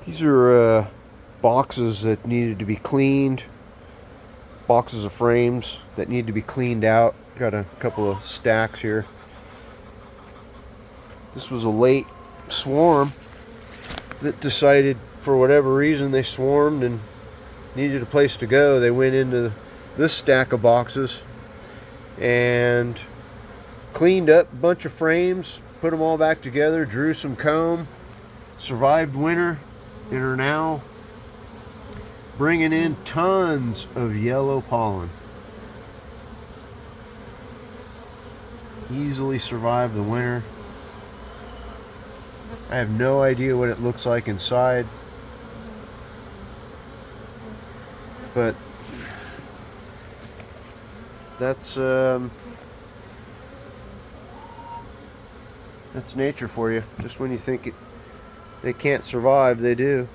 These are boxes that needed to be cleaned. Boxes of frames that need to be cleaned out. Got a couple of stacks here. This was a late swarm that decided, for whatever reason, they swarmed and needed a place to go. They went into this stack of boxes and cleaned up a bunch of frames, put them all back together, drew some comb, survived winter, and are now bringing in tons of yellow pollen. Easily survived the winter. I have no idea what it looks like inside, but that's nature for you. Just when you think they can't survive, they do.